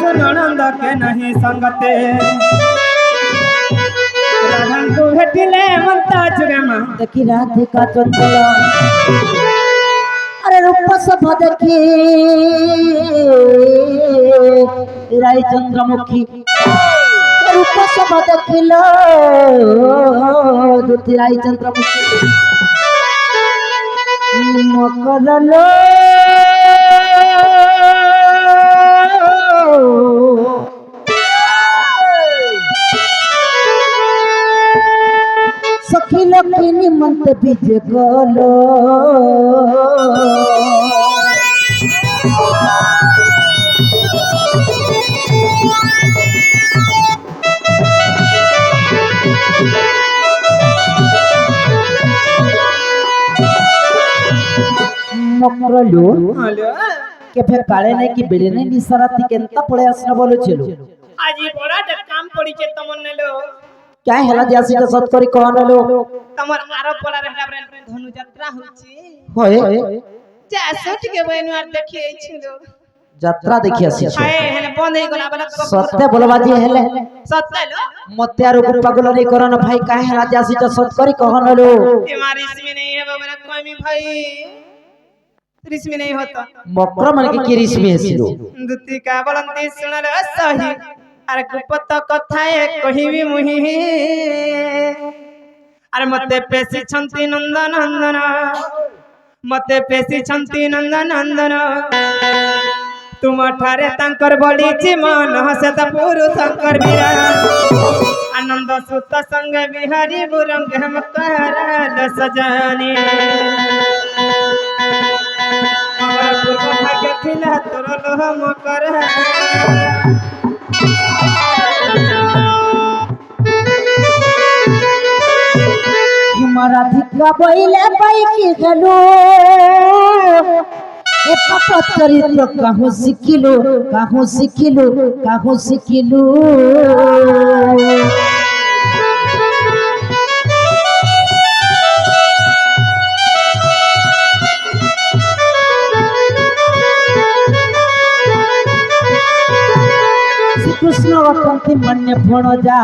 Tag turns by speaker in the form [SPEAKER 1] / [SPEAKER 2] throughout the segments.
[SPEAKER 1] को ननंद के नहीं संगते राधा को भेटिले मनता जुगे मां
[SPEAKER 2] देखी राधिका चंचल अरे रूप सब देखी राय चंद्रमुखी रूप सब देखिल दुति राय चंद्रमुखी मकरलो सखी लखी निमंत बीज गलो मकरलो केफे काले नहीं कि बेड़े नहीं निसराती केंता पड़े आसना बोलो चलो
[SPEAKER 1] आज ये बड़ा काम पड़ी छे तमन्ने लो
[SPEAKER 2] क्या हेला जासी के सत करी कहन लो
[SPEAKER 1] तमर आरो पड़ा रहला धनु यात्रा होची
[SPEAKER 2] होए
[SPEAKER 1] जा सट के बहनु आर देखि छिलो
[SPEAKER 2] यात्रा देखि आसी छे
[SPEAKER 1] हाय हेने बंद हे गला बला
[SPEAKER 2] सत्य बोलबा दिए हेले
[SPEAKER 1] सत्य लो
[SPEAKER 2] मते आरो पागल नहीं करन भाई काहे हेला जासी के सत करी कहन लो
[SPEAKER 1] तुम्हारी इसमें नहीं है बाबा कोई भी भाई रिश्मी नहीं होता
[SPEAKER 2] मकर मन के रिश्मी हेसिलो
[SPEAKER 1] दुती का बलंती सुनल सही अरे कुपत कथाए कहिबी मुहि अरे मते पेशी छंती नंदन नंदन मते पेशी छंती नंदन नंदन तुम ठारे तांकर बड़ी मन हसत पुरु शंकर बीरा आनंद सुत संग बिहारी बुरंग हम करल सजानी भाग्य थिला तोर लोह मकर
[SPEAKER 2] राधिका बैले बाइकी गलो ए पापा चरित्र कहूँ सिखिलु कृष्ण अटंती मन्य भणजा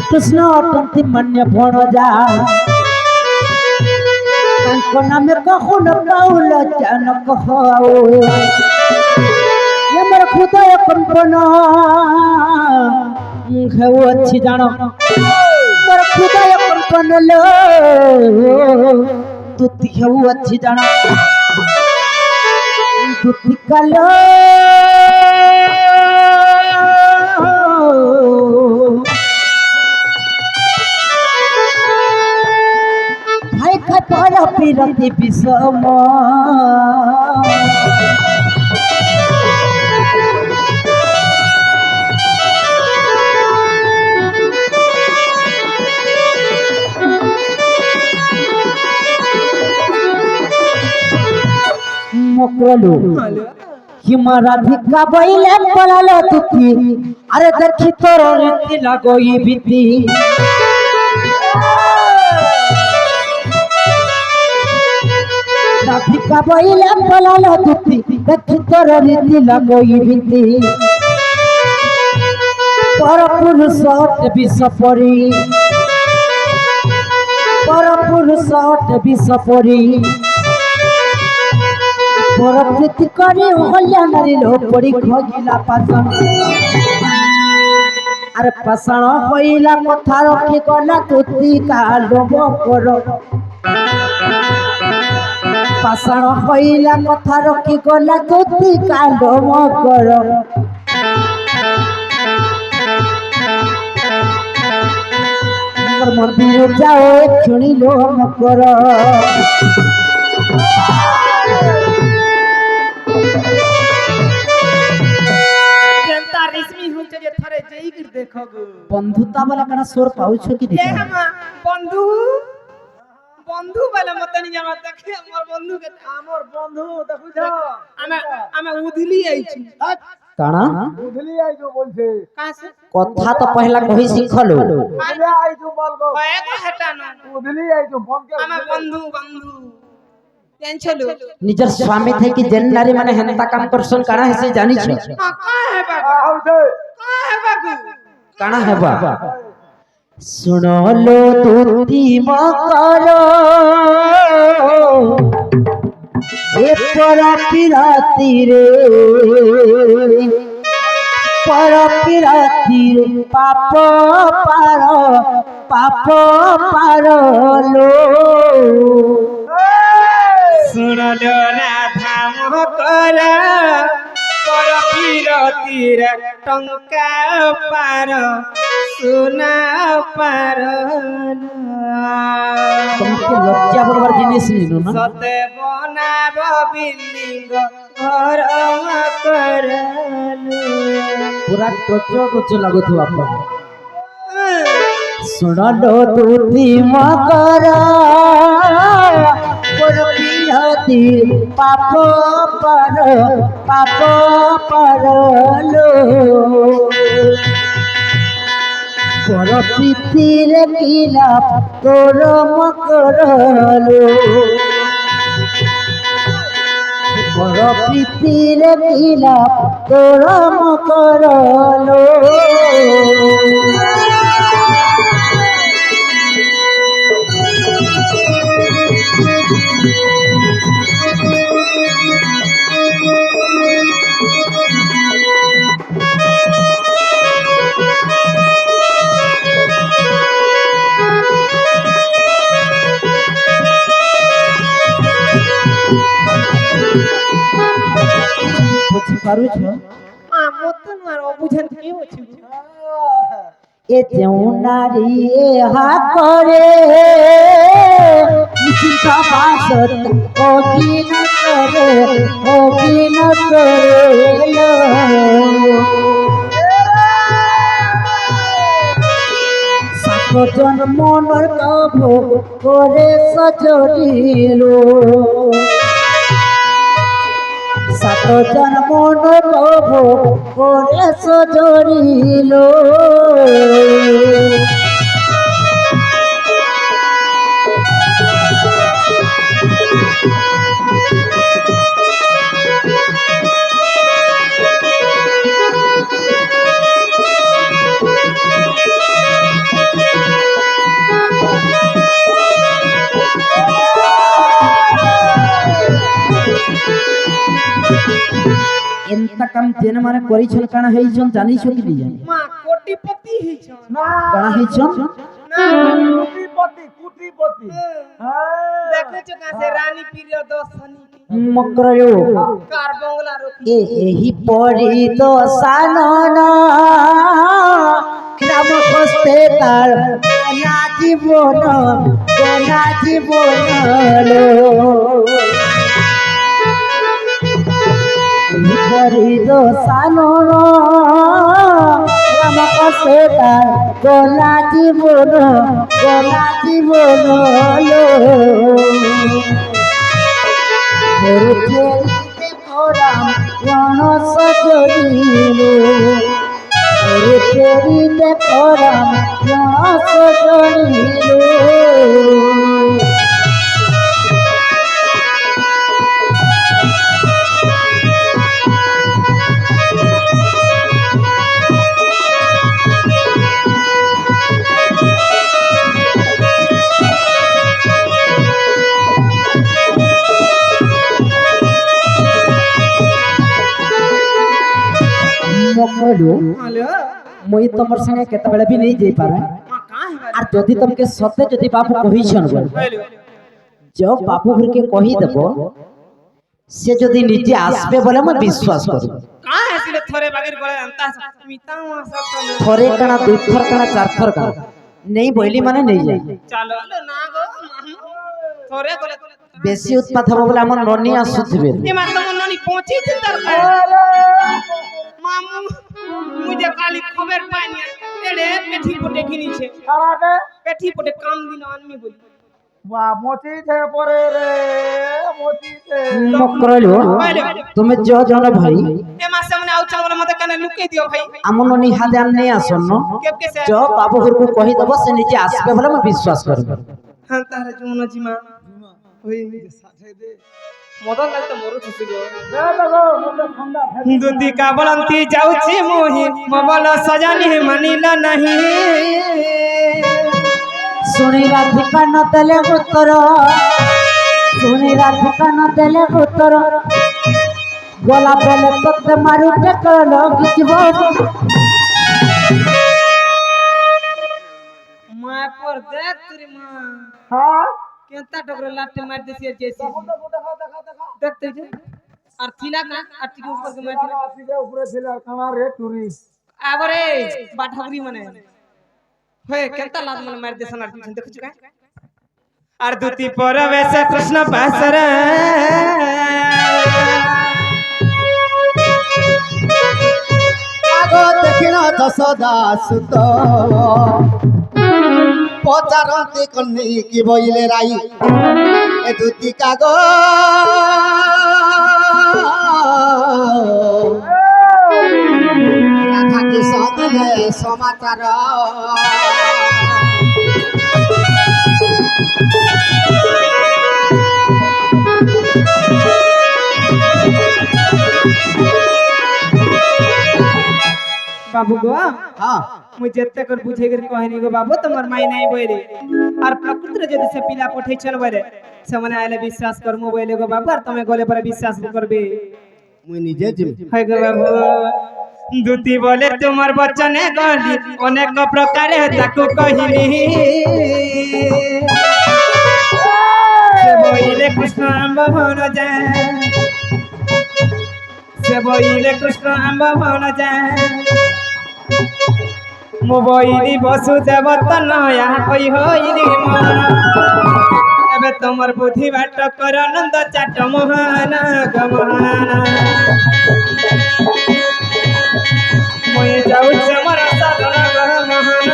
[SPEAKER 2] कृष्ण अटंती मन्य भणजा तांको नामे कहू न पाउल चानक हाओ ये मोर हृदय कंपन घेउ अच्छी जान मोर हृदय कंपन लो तुति घेउ अच्छी जान तुति कालो खतरा पिरति विषम मकरलो हिम राधिका बैले पलालो तुकी अरे देखी तोर रीति लगोई बीती राधिका बैले पलालो तुकी देखी तोर रीति लगोई बीती पर पुरुष विष परी पर प्रीति करी होया नारी लो पड़ी खगिला पाषाण अरे पाषाण होइला कथा रखी गला तुति कालो मकर पाषाण होइला कथा रखी गला तुति कालो मकर मंदिर जाओ क्षणी लो मकर बंधुता वाला कना सोर पाउछ कि
[SPEAKER 1] ए हमा बंधु बंधु वाला मत नहीं जामा देखे हमर बंधु के हमर बंधु देखु जा आमे उधली आई छी
[SPEAKER 2] काना
[SPEAKER 3] उधली आई जो बोलछे
[SPEAKER 1] कहां से
[SPEAKER 2] कथा तो पहला कहि सिखलो
[SPEAKER 3] उधली आई जो बोलबो
[SPEAKER 1] ए को हटा न
[SPEAKER 3] उधली आई जो फोन के
[SPEAKER 1] आमे बंधु बंधु টেনছলু
[SPEAKER 2] নিজের স্বামী থেকে যেন নারী মানে হেনতা কাম করছন কানা হেসে জানিছ
[SPEAKER 1] কা হেবা কা হেবা গু
[SPEAKER 2] কানা হেবা শুনলো তুতি মকর এ পরাতি রাতি রে পরাতি রাতি পাপ পার লো
[SPEAKER 1] শুনলো রাধা মকর পর বিরতির টঙ্কা পার সোনা পার
[SPEAKER 2] তোমাকে লজ্জা বলবার জিনিস নিল না
[SPEAKER 1] সতে বনাব বিল্ডিং ঘর করলু
[SPEAKER 2] পুরা টচ লাগুথিব আপনার শুনলো তুতি মকর পর বিরতি পাপ পার লো পর প্রীতির খিলাপ তোর মকরলো পর প্রীতির খিলাপ তোর মকরলো বুঝি পারুছ
[SPEAKER 1] মত আর অবুঝন কি হচ্ছে
[SPEAKER 2] এ যেউ নারী হা করে চিন্তা বাসত অগিন করে সাতজন মনের কাভ করে সজরিল সাতজন মনের কাভ করে সজরিল এন্তা কাম যেন মানে করিছন কানা হেইছন জানিছ কি নি জানি
[SPEAKER 1] মা কোটিপতি হইছ
[SPEAKER 2] কানা হেইছন
[SPEAKER 1] না কোটিপতি দেখেছ কাছে রানী প্রিয়দর্শনী
[SPEAKER 2] মকরলো
[SPEAKER 1] কার বংলা রখি
[SPEAKER 2] এহি পরি দশানন রাম হস্তে তার না জীবন লো এহি পরি দশানন রাম হস্তে তার গলা জীবন লো চেরিতে করাম রণ সজরিল চেরিতে করাম রণ সজরিল মকরলো
[SPEAKER 1] হ্যালো
[SPEAKER 2] মই তোমার সঙ্গে কেতবেলে भी नहीं যাই পারে
[SPEAKER 1] মা কা হেবা
[SPEAKER 2] আর যদি তোমাকে সত্যি যদি বাবু কহিছন বল
[SPEAKER 1] হ্যালো
[SPEAKER 2] जो बाबू घरके कही देब से जदि निजे आसबे बोले मैं विश्वास करू
[SPEAKER 1] কা হেসিলে থরে বাগের গলে আনতা মিতা মা সব
[SPEAKER 2] थरे कणा दुई थर कणा चार थर कणा नहीं बोली माने नहीं जाए
[SPEAKER 1] চলো না গো থরে গলে
[SPEAKER 2] बेसी उत्पात हबो बोले हमर ननी आसुथिबे
[SPEAKER 1] এ মা তোমার ননি পৌঁছিছে তার মামু মুজে কালি খবর পাইনি এড়ে পেঠি পটে কিনিছে পেঠি পটে কাম দিন আনমি বলি
[SPEAKER 2] मकरलो तुम्हें जो जन भाई
[SPEAKER 1] এ মা সামনে আউ চল বলে মতে কানে লুকিয়ে দিও ভাই
[SPEAKER 2] हमर ननी हादे आन नहीं आसन न
[SPEAKER 1] কেব কে সে
[SPEAKER 2] जो बाबू घरको कही देब से निजे आसबे बोले मैं विश्वास करू
[SPEAKER 1] হ্যাঁ তাহলে জুমনা জিমা ମଦନ ଲାଗ ତ ମରୁ ଥୁସି ଗो ଦୁତି କାବଳନ୍ତି ଯାଉଛି ମୋହି ମବଲ ସଜାନି ମାନିଲା ନାହିଁ
[SPEAKER 2] ଶୁଣି ରାଧିକା ନ ଦେଲେ ଉତ୍ତର ଶୁଣି ରାଧିକା ନ ଦେଲେ ଉତ୍ତର ଗଲା ବେଲେ ତତେ ମାରୁ ଟେକର ଲଗିଯିବ
[SPEAKER 1] মা পর দেখ তুরি মা
[SPEAKER 2] হ্যাঁ
[SPEAKER 1] কেনতা টকরে লাঠি মার দিছি যেছি দেখতে যে আর থিলা না আর ঠিক উপর কে মার দিলা
[SPEAKER 3] আসিলে উপরে ছিল আর কানা রে টুরি
[SPEAKER 1] আবরে বাঠাগরি মানে হয়ে কেনতা লাদ মানে মার দিছন আর পিছন দেখছু কা আর দুতি পরবেশ কৃষ্ণ পাসর
[SPEAKER 3] আগ দেখিল যশোদা সুত পচারন্তি কন্যা কি বইলে রাই এ দুটি কাগ রাধাকে সদিলে সমাচার
[SPEAKER 1] বাবু গো
[SPEAKER 3] হ্যাঁ
[SPEAKER 1] মুই যেতে কর বুঝে গের কহিনি গো বাবু তোমার মাই নাই বইরে আর প্রকৃতিরে যদি সে পিলা পঠাইছন বইরে সেমানে আইলে বিশ্বাস করমু বইলে গো বাবু আর তুমি গলে পরে বিশ্বাস করবে
[SPEAKER 3] মুই নিজে জিমি
[SPEAKER 1] হয় গো বাবু দুতি বলে তোমার বচনে গলি অনেক প্রকারে তাকু কহিনি সে বইলে কৃষ্ণ আম্ব ভন যায় সে বইলে কৃষ্ণ আম্ব ভন যায় মোবাইলি বসুদেব তনয়া কই হইলি মন এবে তোমার বুদ্ধি বাট কর নন্দ চাট মহান গমহান মই যাউছে মোর সাধন গমহান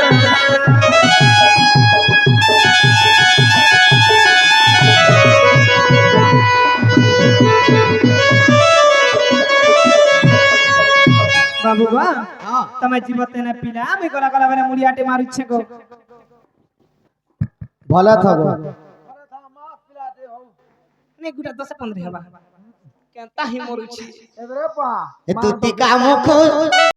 [SPEAKER 1] বাবু বা
[SPEAKER 3] হ্যাঁ
[SPEAKER 1] તમે જીવતે ને પીલા અમે ગલા ગલા બને મુડિયાટે મારું છે ગો
[SPEAKER 3] ভালো থাকো
[SPEAKER 1] ને ગુડા 10 15 હવા કેતા হি મરું છે
[SPEAKER 3] এ দুটি কামুক